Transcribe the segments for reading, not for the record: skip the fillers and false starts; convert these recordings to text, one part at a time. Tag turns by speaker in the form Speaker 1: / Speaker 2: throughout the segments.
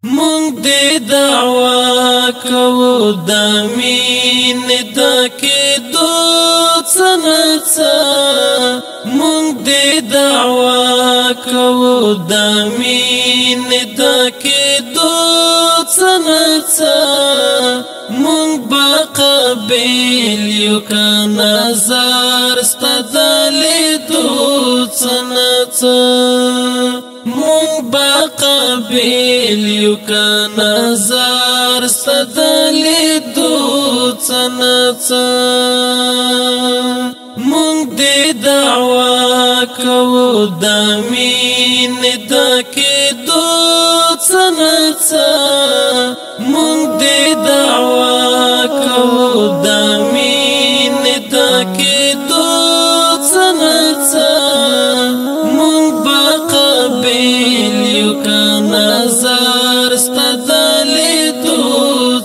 Speaker 1: مونږ دې دعوا کوو د مینې د کېدو څه نه څه مونږ دې دعوا کوو د مینې د کېدو څه نه څه مونږ به قابل یو که نظر ستا د لیدو څه نه څه مونږ به قابل یو که نظر ستا د لیدو څه نه څه مونږ دې دعوا کوو د مینې د کېدو څه نه څه مونږ دې دعوا کوو د مینې د کېدو څه نه څه مونږ به قابل یو که نظر ستا د لیدو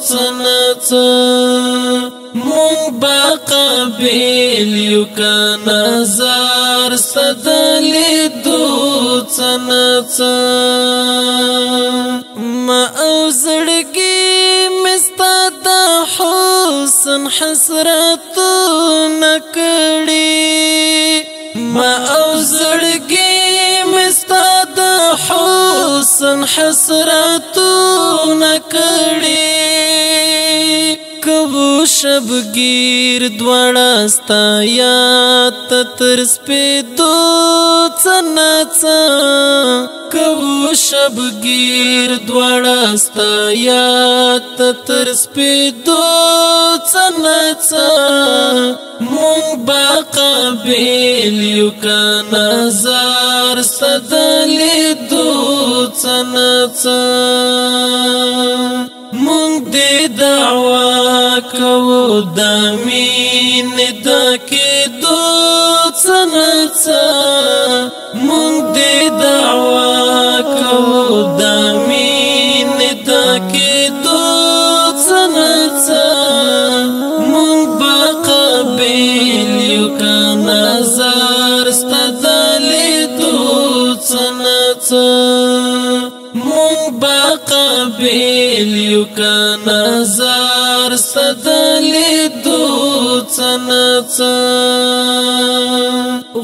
Speaker 1: څه نه څه مونږ به قابل یو که نظر ستا د لیدو څه نه څه ما او زړګي مې ستا د حسن حسرتونه کړي ما او زړګي مې ستا د حسن حسرتونه کړي کبو شبگیر دواړه ستا یاد ته تر سپېدو څه نه څه کبو شبگیر دواړه ستا یاد ته تر سپېدو څه نه څه مونږ به قابل یو که نظر ستا د لیدو څه نه څه مونږ دې دعوا کوو د مینې د کېدو څه نه څه مونږ دې دعوا کوو د مینې د کېدو څه نه څه مونږ به قابل یو که نظر ستا د لیدو څه نه څه مونږ به قابل یو که نظر ستا د لیدو څه نه څه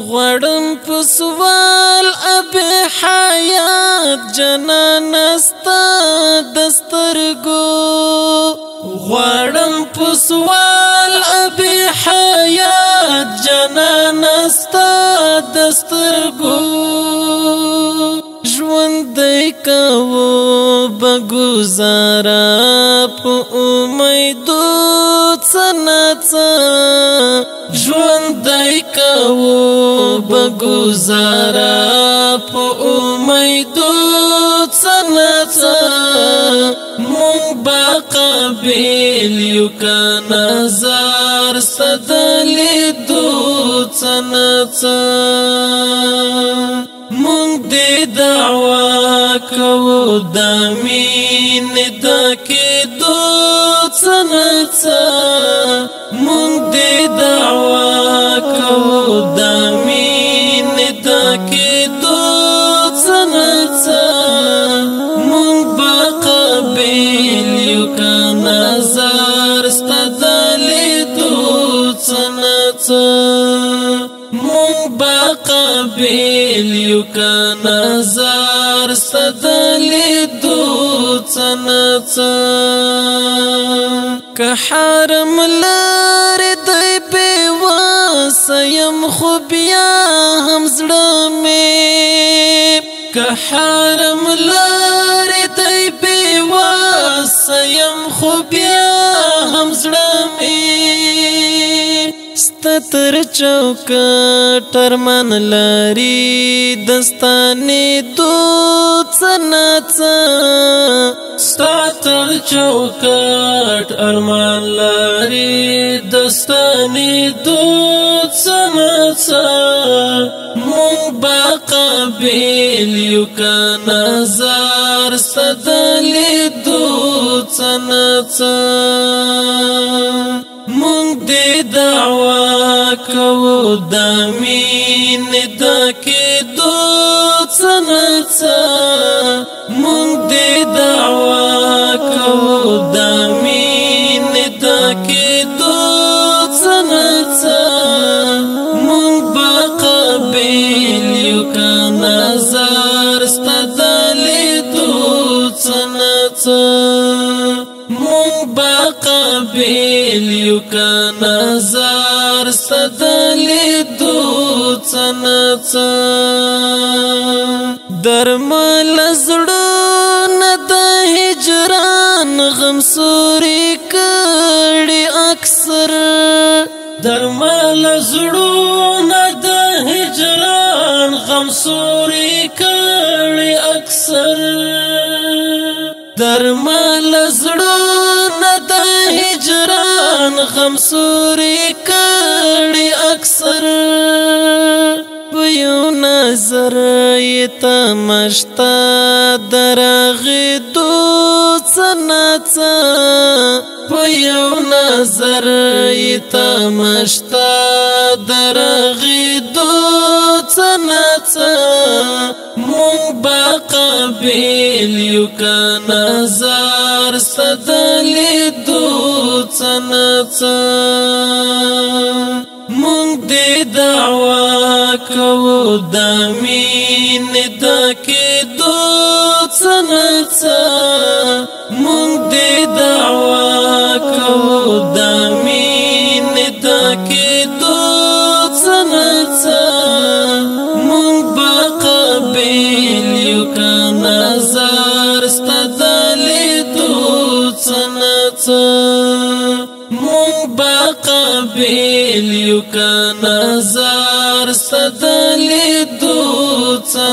Speaker 1: غواړم په سوال اب حیات جنانه ستا د سترګو غواړم په سوال اب حیات جنانه ستا د سترګو ژوندی کوو به ګزاره په امیدو څه نه څه ژوندی کوو به ګزاره په امیدو څه نه څه مونږ به قابل یو که نظر ستا د لیدو څه نه څه مونږ دې دعوا کوو د مینې د کېدو څه نه څه مونږ دې دعوا کوو د مینې د کېدو څه نه څه مونږ به قابل یو که نظر ستا د لیدو څه نه څه مونږ به قابل یو که نظر ستا د لیدو څه نه څه که حرم لرې دی بېوسه یم خو بیا هم زړه مې که حرم لرې دی بېوسه یم خو بیا هم زړه مې ستا تر چوکټ ارمان لري دستانېدو څه نه څه ستا تر چوکټ ارمان لري دستانېدو څه نه څه مونږ به قابل یو که نظر ستا د لیدو څه نه څه مونږ دې دعوا کوو د مینې د کېدو څه نه څه مونږ دې دعوا مونږ با قابل یو که نظر ستدلیدو څه درمل زړونه د هجران غم سوري کړي اکثر درمل زړونه د هجران غم سوري کړي اکثر درمل زړونه د هجران غم سوري کړي اکثر یو نظر یې تماشتا درغېدو څه په یو نظر یې تماشتا درغېدو څه مونږ با قابل یو که نظر ستدلیدو څه مونږ دې دعوا کوو د مینې د کېدو څه مونږ دې دعوا کوو د مینې د کېدو څه مونږ به قابل یو که نظر ستا د لیدو څه مونږ با قابل یو که نظر ستا د لیدو څه